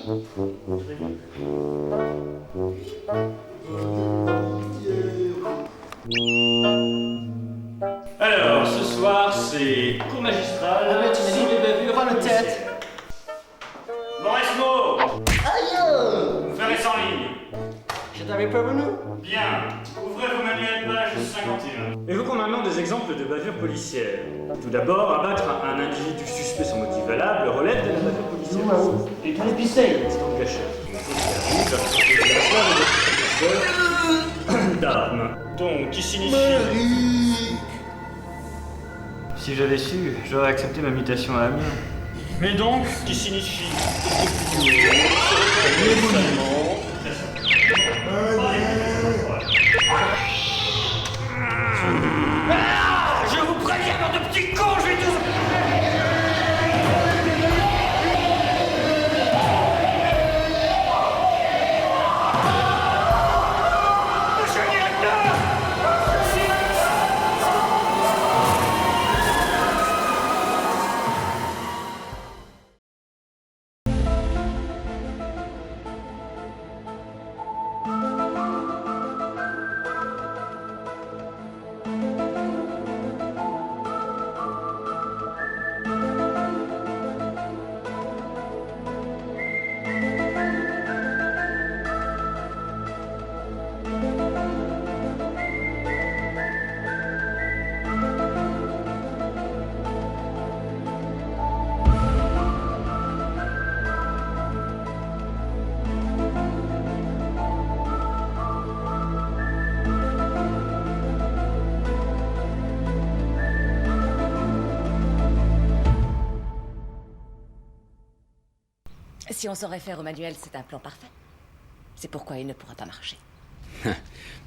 Alors, ce soir, c'est cours magistral. Ah mais tu m'as dit que les bavures à la tête. Mauresmo, Aïe! vous ferez sans ligne. Je t'avais prévenu. Bien, ouvrez vos manuels page 51. Évoquons maintenant des exemples de bavures policières. Tout d'abord, abattre un individu suspect sans motif valable relève de la bavure policière. Et qu'en épicée? C'est en cachette. D'armes. Donc, qui signifie... Si j'avais su, j'aurais accepté ma mutation à Amiens. Mais donc, qui signifie... Je vous préviens, bande de petits cons, je vais tous... Monsieur le directeur! Si on s'en réfère au manuel, c'est un plan parfait. C'est pourquoi il ne pourra pas marcher.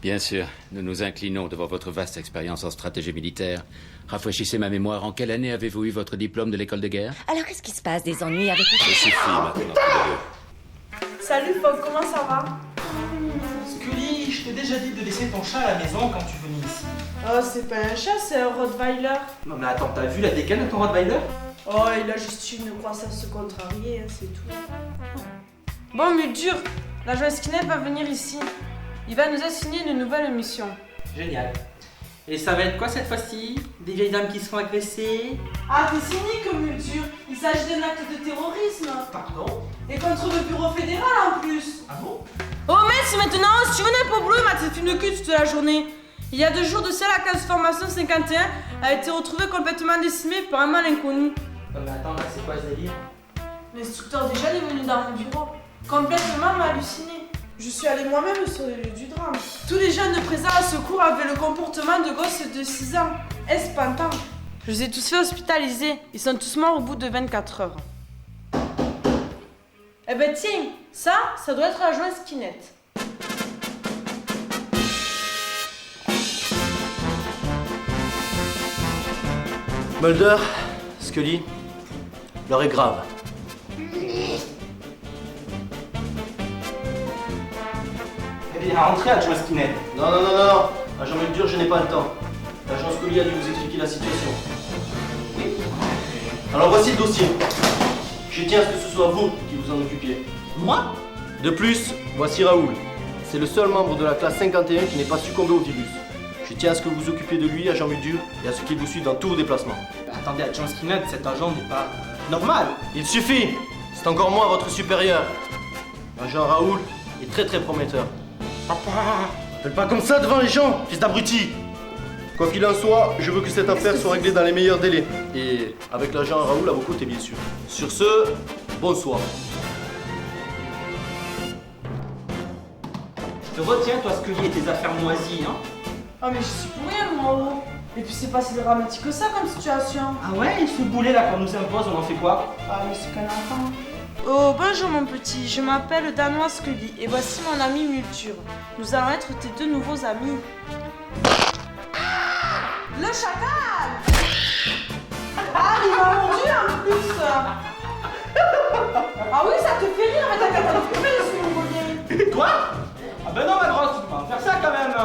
Bien sûr, nous nous inclinons devant votre vaste expérience en stratégie militaire. Rafraîchissez ma mémoire, en quelle année avez-vous eu votre diplôme de l'école de guerre? Alors, qu'est-ce qui se passe? Des ennuis avec Ça suffit maintenant, tous les deux. Salut Fogg, comment ça va? Scully, je t'ai déjà dit de laisser ton chat à la maison quand tu venais ici. Oh, c'est pas un chat, c'est un Rottweiler. Non mais attends, t'as vu la décale de ton Rottweiler? Oh, il a juste une croissance contrariée, hein, c'est tout. Bon, Muldur, l'agent Skinner va venir ici. Il va nous assigner une nouvelle mission. Génial. Et ça va être quoi cette fois-ci? Des vieilles dames qui se font agresser? Ah, t'es cynique, Muldur. Il s'agit d'un acte de terrorisme. Pardon? Et contre le bureau fédéral en plus. Ah bon? Oh, mais si maintenant, si tu venais pas bleu, ma film de cul toute la journée. Il y a 2 jours de cela, la classe formation 51 a été retrouvée complètement décimée par un mal inconnu. Non mais attends, là c'est quoi ce délire? L'instructeur déjà est venu dans mon bureau, complètement halluciné. Je suis allée moi-même sur le lieu du drame. Tous les jeunes présents à secours avaient le comportement de gosses de 6 ans. Espantant. Je les ai tous fait hospitaliser. Ils sont tous morts au bout de 24 heures. Eh ben tiens, ça doit être la joie Skinette. Mulder, Scully, l'heure est grave. Eh bien, rentrez, adjoint Skinner. Non. Agent Mulder, je n'ai pas le temps. L'agent Scully a dû vous expliquer la situation. Oui. Alors voici le dossier. Je tiens à ce que ce soit vous qui vous en occupiez. Moi? De plus, voici Raoul. C'est le seul membre de la classe 51 qui n'est pas succombé au virus. Je tiens à ce que vous occupiez de lui, agent Mulder, et à ce qu'il vous suive dans tous vos déplacements. Bah, attendez, adjoint Skinner, cet agent n'est pas normal. Il suffit. C'est encore moi, votre supérieur. Agent Raoul est très prometteur. Papa! Faites pas comme ça devant les gens, fils d'abruti. Quoi qu'il en soit, je veux que cette affaire soit réglée dans les meilleurs délais. Et avec l'agent Raoul à vos côtés, bien sûr. Sur ce, bonsoir. Je te retiens, toi, Scully, et tes affaires moisies, hein? Oh mais je suis pour rien, moi. Oh. Et puis c'est pas si dramatique que ça comme situation. Ah ouais, ce boulet là qu'on nous impose, on en fait quoi? Ah mais c'est qu'un enfant. Oh bonjour mon petit, je m'appelle Danois Scully et voici mon ami Multure. Nous allons être tes 2 nouveaux amis. Le chacal! Ah il m'a mordu en plus. Ah oui ça te fait rire mais t'as qu'à t'en occuper de ce mongolien. Quoi? Ah ben non ma grosse, tu peux pas faire ça quand même.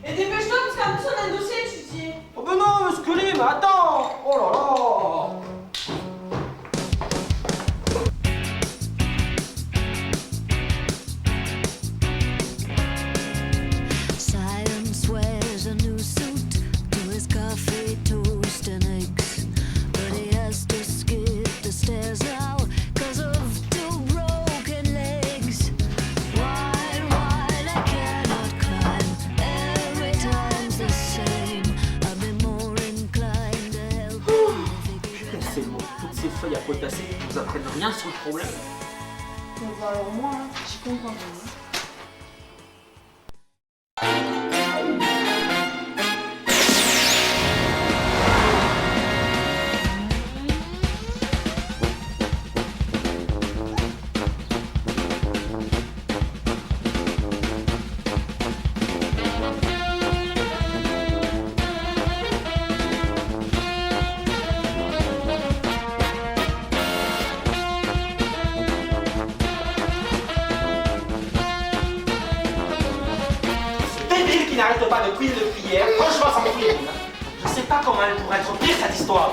Et dépêche-toi parce qu'en plus on a un dossier à étudier. Oh ben non, mais Scully, mais attends! Oh là là! chapeau de passé vous apprennent rien sur le problème. Bon, bah alors moi, hein, j'y comprends pas. Qui n'arrête pas de crier depuis hier, franchement ça me fout. Je sais pas comment elle pourrait être pire cette histoire.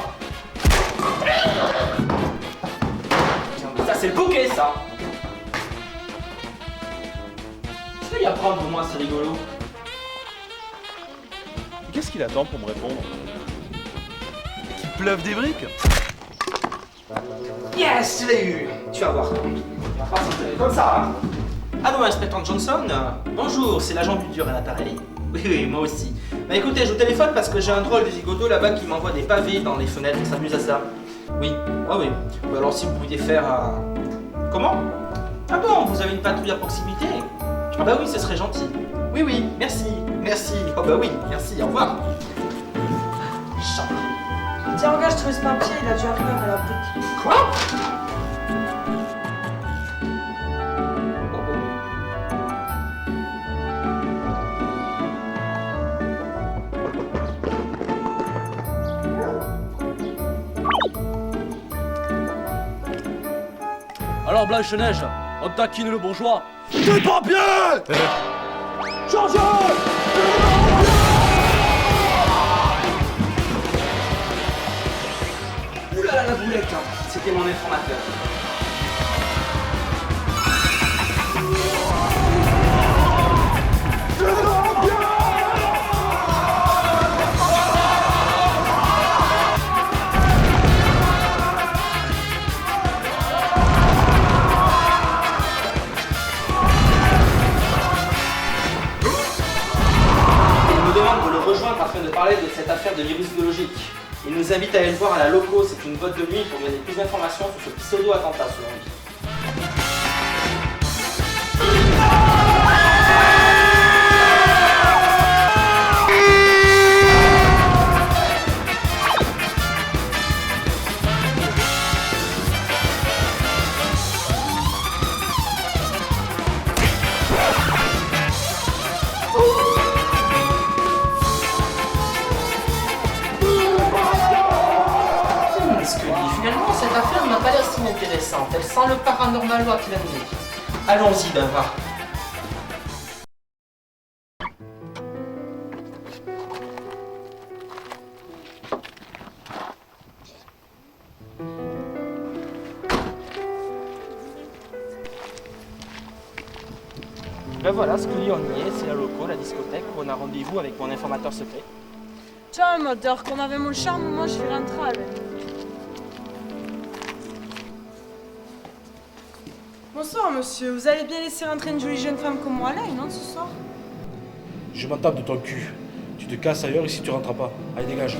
Ça c'est le bouquet ça. Je vais y apprendre au moins, c'est rigolo. Qu'est-ce qu'il attend pour me répondre? Qu'il pleuve des briques? Yes, je l'ai eu. Tu vas voir. On va pas s'entraîner comme ça, hein. Allô, inspecteur Johnson. Bonjour, c'est l'agent du dur à l'appareil. Oui, moi aussi. Bah écoutez, je vous téléphone parce que j'ai un drôle de zigoto là-bas qui m'envoie des pavés dans les fenêtres, on s'amuse à ça. Oui, ah oui. Ou alors si vous pouviez faire un... Comment? Ah bon, vous avez une patrouille à proximité? Ah bah oui, ce serait gentil. Oui, oui, merci, merci. Oh bah oui, merci, au revoir. Tiens, regarde, je trouve ce papier, il a dû arriver à la brique. Quoi? Alors Blanche-Neige, on taquine le bourgeois. Des papiers! Chargez! Oulala la boulette, hein. C'était mon informateur. Afin de parler de cette affaire de virus biologique. Il nous invite à aller le voir à la loco, c'est une boîte de nuit pour donner plus d'informations sur ce pseudo-attentat selon lui. Finalement, cette affaire n'a pas l'air si intéressante. Elle sent le paranormal à plein nez. Allons-y, Bava. Ben voilà, ce que dit on y est, c'est la loco, la discothèque, où on a rendez-vous avec mon informateur secret. Tiens, moteur, qu'on avait mon charme, moi je vais rentrer avec. Bonsoir monsieur, vous allez bien laisser rentrer une jolie jeune femme comme moi là, non, ce soir? Je m'en tape de ton cul. Tu te casses ailleurs ici tu rentres pas. Allez, dégage.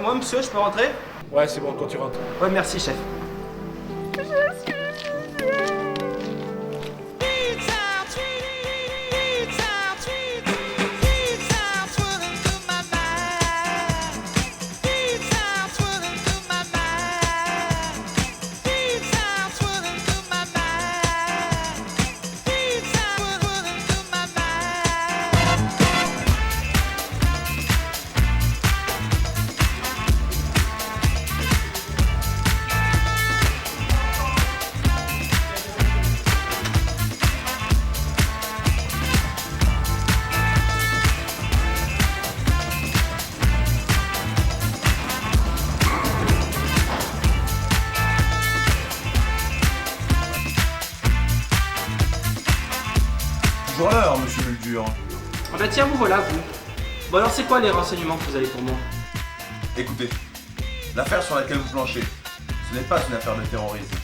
Moi monsieur, je peux rentrer? Ouais, c'est bon, quand tu rentres. Ouais, merci chef. Toujours à l'heure, monsieur Muldur. Ah bah tiens, vous voilà, vous. Bon alors c'est quoi les renseignements que vous avez pour moi? Écoutez, l'affaire sur laquelle vous planchez, ce n'est pas une affaire de terrorisme.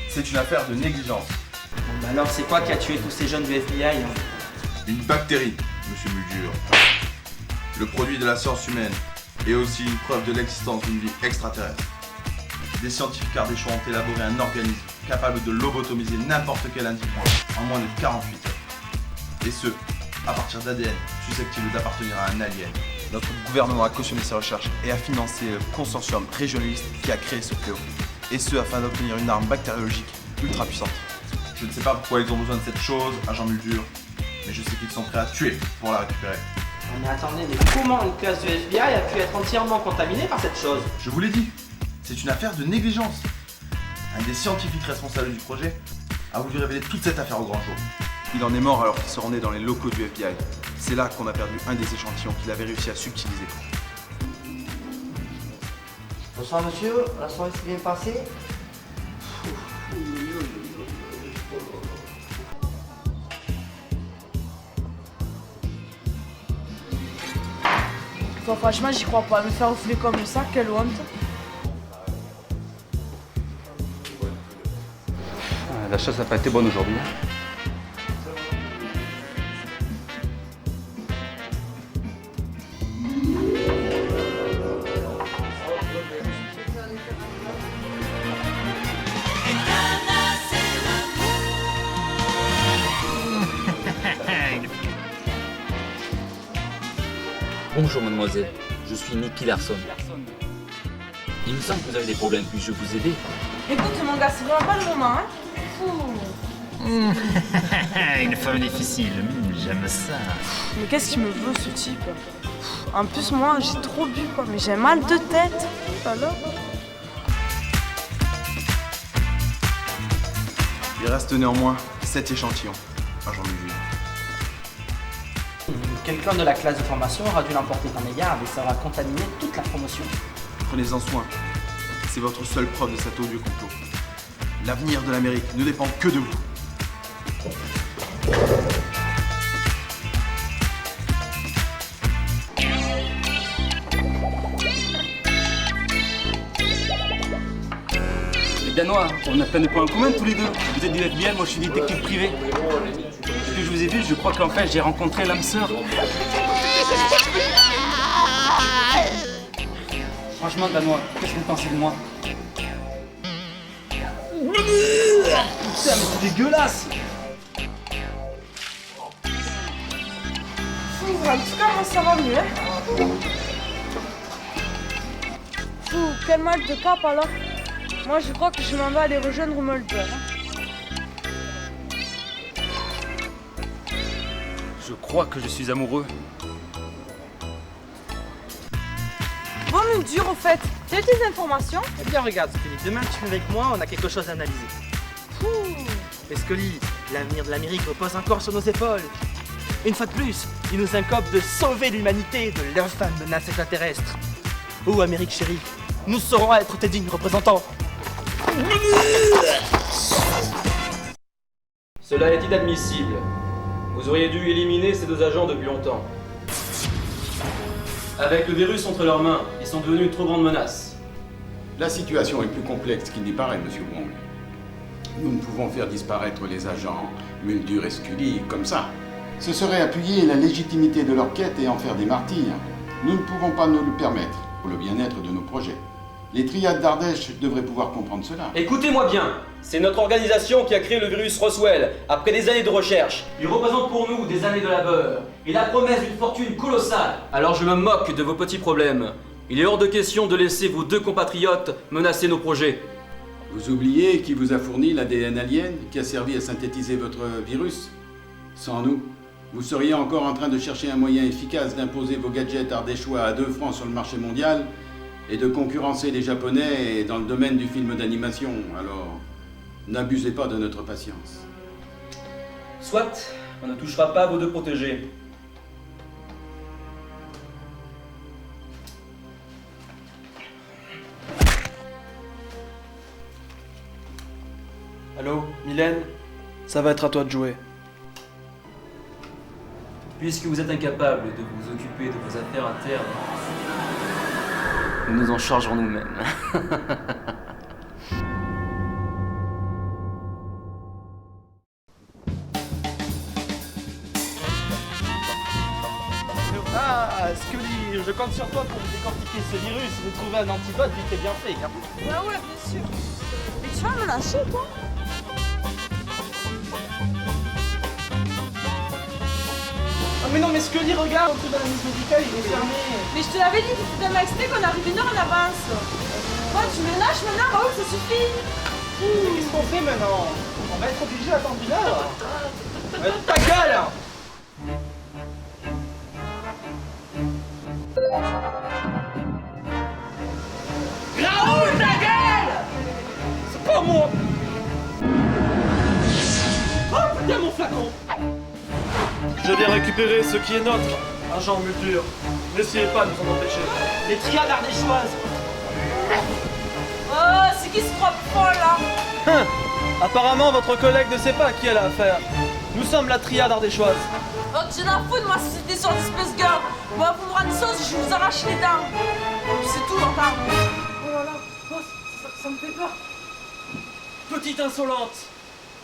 C'est une affaire de négligence. Bon bah alors c'est quoi qui a tué tous ces jeunes du FBI Une bactérie, monsieur Muldur. Le produit de la science humaine. et aussi une preuve de l'existence d'une vie extraterrestre. Des scientifiques ardéchois ont élaboré un organisme capable de lobotomiser n'importe quel individu en moins de 48 heures. Et ce, à partir d'ADN susceptible d'appartenir à un alien. Notre gouvernement a cautionné ces recherches et a financé le consortium régionaliste qui a créé ce fléau. Et ce, afin d'obtenir une arme bactériologique ultra puissante. Je ne sais pas pourquoi ils ont besoin de cette chose, agent Muldur, mais je sais qu'ils sont prêts à tuer pour la récupérer. Mais attendez, mais comment une classe du FBI a pu être entièrement contaminée par cette chose? Je vous l'ai dit, c'est une affaire de négligence. Un des scientifiques responsables du projet a voulu révéler toute cette affaire au grand jour. Il en est mort alors qu'il se rendait dans les locaux du FBI. C'est là qu'on a perdu un des échantillons qu'il avait réussi à subtiliser. Bonsoir monsieur, la soirée s'est bien passée? Bon, franchement, j'y crois pas. Me faire refouler comme ça, quelle honte. La chasse n'a pas été bonne aujourd'hui. Bonjour mademoiselle, je suis Nicky Larson. Il me semble que vous avez des problèmes, puis-je vous aider? Écoute mon gars, c'est vraiment pas le moment, hein. Une femme difficile, j'aime ça. Mais qu'est-ce qu'il me veut ce type? En plus moi j'ai trop bu quoi, mais j'ai mal de tête. Alors Il reste néanmoins 7 échantillons, agent Muldur. Quelqu'un de la classe de formation aura dû l'emporter par mégarde et ça aura contaminé toute la promotion. Prenez-en soin. C'est votre seule preuve de cet odieux complot. L'avenir de l'Amérique ne dépend que de vous. Les Danois, on a plein de points en commun tous les deux. Vous êtes du FBI, moi je suis détective privé. Depuis que je vous ai vu, je crois qu'en fait j'ai rencontré l'âme sœur. Franchement, Danois, qu'est-ce que vous pensez de moi? Putain, mais c'est dégueulasse! en tout cas moi ça va mieux, hein. Quel mal de cap alors. Moi je crois que je m'en vais aller rejoindre Mulder. Je crois que je suis amoureux. Bon Mulder au fait, tu as des informations? Eh bien regarde Scully, demain tu viens avec moi, on a quelque chose à analyser. Mais Scully, l'avenir de l'Amérique repose encore sur nos épaules. Une fois de plus, il nous incombe de sauver l'humanité de l'infâme menace extraterrestre. Oh Amérique chérie, nous saurons être tes dignes représentants. Cela est inadmissible. Vous auriez dû éliminer ces deux agents depuis longtemps. Avec le virus entre leurs mains, ils sont devenus une trop grande menace. La situation est plus complexe qu'il n'y paraît, Monsieur Wong. Nous ne pouvons faire disparaître les agents Muldur et Scully comme ça. Ce serait appuyer la légitimité de leur quête et en faire des martyrs. Nous ne pouvons pas nous le permettre, pour le bien-être de nos projets. Les triades d'Ardèche devraient pouvoir comprendre cela. Écoutez-moi bien, c'est notre organisation qui a créé le virus Roswell, après des années de recherche. Il représente pour nous des années de labeur, et la promesse d'une fortune colossale. Alors je me moque de vos petits problèmes. Il est hors de question de laisser vos deux compatriotes menacer nos projets. Vous oubliez qui vous a fourni l'ADN alien, qui a servi à synthétiser votre virus? Sans nous, vous seriez encore en train de chercher un moyen efficace d'imposer vos gadgets ardéchois à 2 francs sur le marché mondial et de concurrencer les Japonais dans le domaine du film d'animation. Alors, n'abusez pas de notre patience. Soit, on ne touchera pas vos deux protégés. Allô, Mylène? Ça va être à toi de jouer. Puisque vous êtes incapable de vous occuper de vos affaires internes, nous nous en chargerons nous-mêmes. Ah, Scully, je compte sur toi pour décortiquer ce virus et vous trouver un antidote vite et bien fait. Hein. Ouais, bien sûr. Mais tu vas me lâcher, toi? Oh mais non, mais Scully, regarde, tout dans la mise médicale, il est fermé. Mais je te l'avais dit, c'était tellement excité qu'on arrive 1 heure en avance. Bon, tu me lâches maintenant, Raoul, ça suffit. Mais qu'est-ce qu'on fait maintenant? On va être obligé d'attendre 1 heure. Ta gueule! Raoul, ta gueule! C'est pas moi! Oh putain, mon flacon! Je viens récupérer ce qui est notre, agent Multure. N'essayez pas de nous en empêcher. Les triades ardéchoises! Oh, c'est qui se croit folle, là? Apparemment, votre collègue ne sait pas à qui elle a affaire. Nous sommes la triade ardéchoise. Oh, tu n'en fous de ma société sur Space Girl. Moi, vous me rendre sauce, je vous arrache les dents. C'est tout, encore. Oh là là, oh, ça me fait peur. Petite insolente,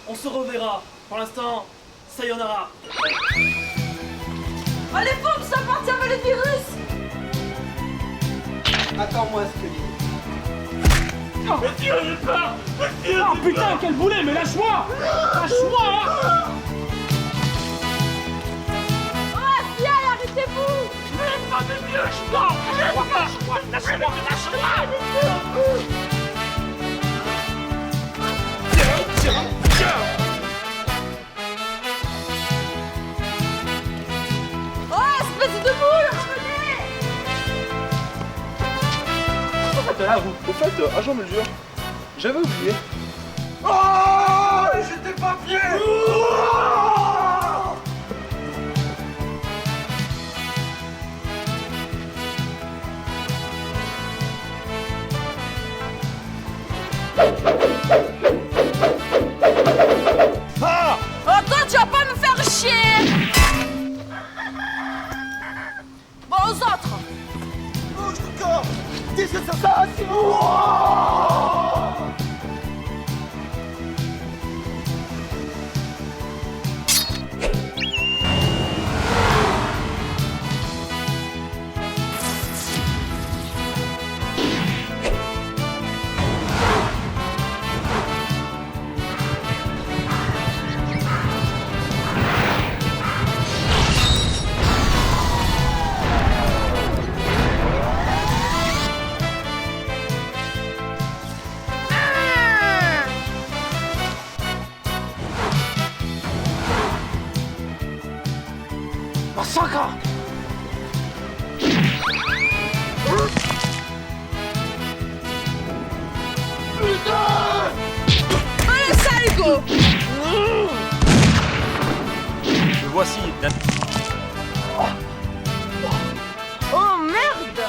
on se reverra. Pour l'instant, sayonara. Allez, faut que ça parte avec le virus. Attends-moi, Scully. Oh, mais tirez pas! Oh putain, quel boulet, mais lâche-moi! Lâche-moi! Oh, FBI, arrêtez-vous! Mais pas de mieux, je t'en! Lâche-moi! Lâche-moi! Tiens! Oh, espèce de boule, Là, vous. Au fait, agent Multure, j'avais oublié. Oh, j'étais pas pied. Ah! Oh, toi, tu vas pas me faire chier! Bon, aux autres! Bouge ton corps! Qu'est-ce que ça c'est Massacre! Allez, saligo! Le voici. Oh, merde!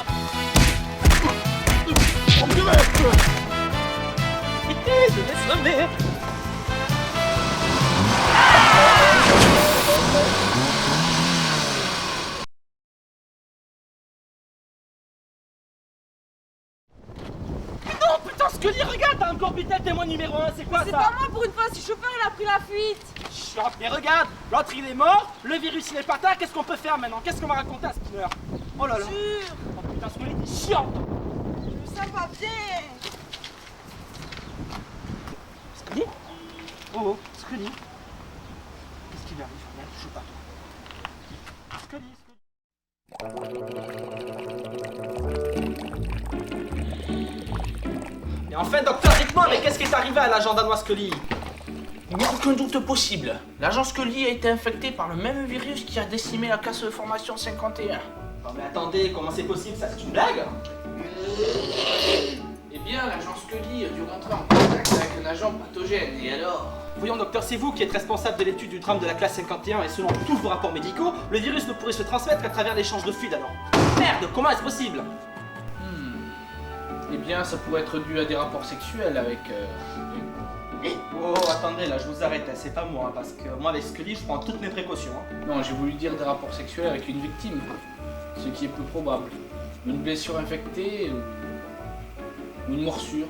Laisse la merde. Non, putain, Scully, regarde, t'as encore putain témoin numéro 1, c'est quoi ça? C'est pas moi pour une fois, si le chauffeur il a pris la fuite! Chiant, mais regarde, l'autre il est mort, le virus il est par terre, qu'est-ce qu'on peut faire maintenant? Qu'est-ce qu'on va raconter à Spinner? Oh là là! Sûr. Oh putain, Scully, t'es chiante! Je me sens pas bien! Scully? Oh, Scully? Qu'est-ce qui lui arrive? Merde, je sais pas. Scully, Mais enfin, docteur, dites-moi, mais qu'est-ce qui est arrivé à l'agent danois Scully? Il n'y a aucun doute possible. L'agent Scully a été infecté par le même virus qui a décimé la classe de formation 51. Oh mais attendez, comment c'est possible ça? C'est une blague? Eh bien, l'agent Scully a dû rentrer en contact avec un agent pathogène, et alors? Voyons docteur, c'est vous qui êtes responsable de l'étude du drame de la classe 51 et selon tous vos rapports médicaux, le virus ne pourrait se transmettre qu'à travers l'échange de fluides alors. Merde, comment est-ce possible? Eh bien, ça pourrait être dû à des rapports sexuels avec... Oh, attendez, là, je vous arrête, hein, c'est pas moi, hein, parce que moi, avec Scully, je prends toutes mes précautions. Hein. Non, j'ai voulu dire des rapports sexuels avec une victime, ce qui est plus probable. Une blessure infectée ou une morsure.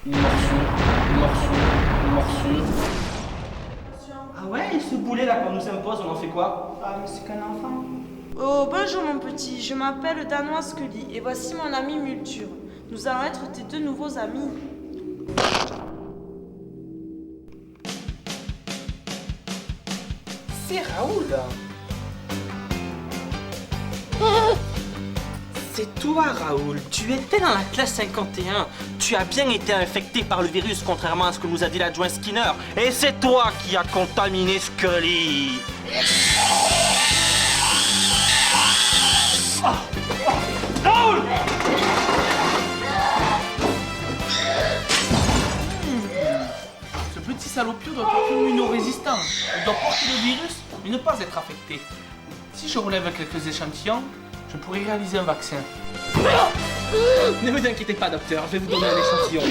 Une morsure, une morsure, une morsure. Ah ouais, et ce boulet là qu'on nous impose, on en fait quoi? Ah, mais c'est qu'un enfant. Oh, bonjour mon petit, je m'appelle Danois Scully et voici mon ami Multure. Nous allons être tes deux nouveaux amis. C'est Raoul. C'est toi, Raoul. Tu étais dans la classe 51. Tu as bien été infecté par le virus, contrairement à ce que nous a dit l'adjoint Skinner. Et c'est toi qui as contaminé Scully. Raoul! Ce petit salopio doit être immunorésistant. Il doit porter le virus, mais ne pas être affecté. Si je relève quelques échantillons, je pourrais réaliser un vaccin. Ne vous inquiétez pas, docteur, je vais vous donner un échantillon.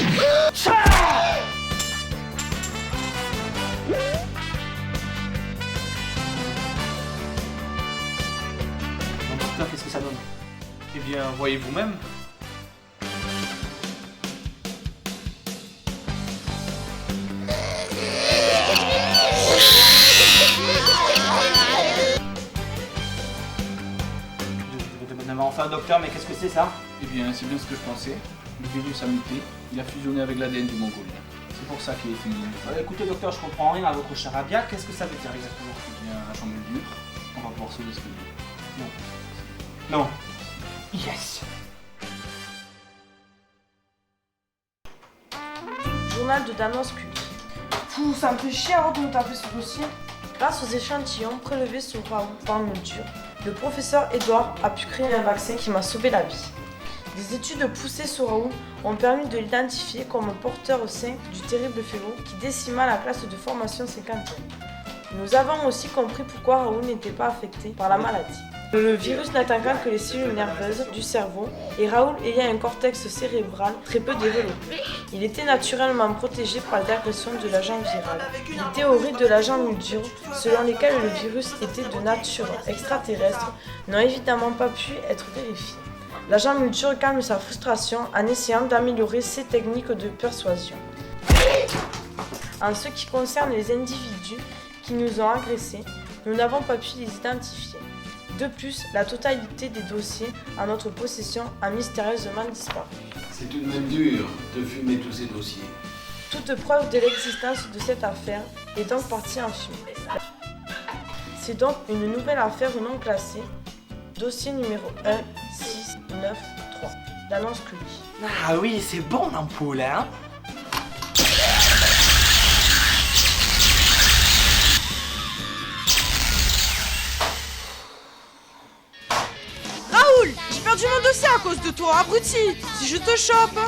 Bon, docteur, qu'est-ce que ça donne? Eh bien, voyez vous-même. Enfin, docteur, mais qu'est-ce que c'est ça? Eh bien, c'est bien ce que je pensais. Le virus a muté, il a fusionné avec l'ADN du Mongolien. C'est pour ça qu'il est immunisé. Écoutez, docteur, je comprends rien à votre charabia. Qu'est-ce que ça veut dire exactement? Eh bien, agent Multure, on va pouvoir sauver ce que Non. Non. Yes. Journal de Danois Scully. Pouh, ça me fait chier avant de me taper ce dossier. Grâce aux échantillons prélevés sur Raoul par Multure, le professeur Edward a pu créer un vaccin qui m'a sauvé la vie. Des études poussées sur Raoul ont permis de l'identifier comme porteur sain du terrible fléau qui décima la classe de formation 50e. Nous avons aussi compris pourquoi Raoul n'était pas affecté par la maladie. Le virus n'attaquant que les cellules nerveuses du cerveau et Raoul ayant un cortex cérébral très peu développé. Il était naturellement protégé par l'agression de l'agent viral. Les théories de l'agent Multure, selon lesquelles le virus était de nature extraterrestre, n'ont évidemment pas pu être vérifiées. L'agent Multure calme sa frustration en essayant d'améliorer ses techniques de persuasion. En ce qui concerne les individus qui nous ont agressés, nous n'avons pas pu les identifier. De plus, la totalité des dossiers en notre possession a mystérieusement disparu. C'est tout de même dur de fumer tous ces dossiers. Toute preuve de l'existence de cette affaire est donc partie en fumée. C'est donc une nouvelle affaire non classée, dossier numéro 1693, d'annonce Scully. Ah oui, c'est bon l'ampoule, hein? Raoul, j'ai perdu mon dossier à cause de toi, abruti. Si je te chope...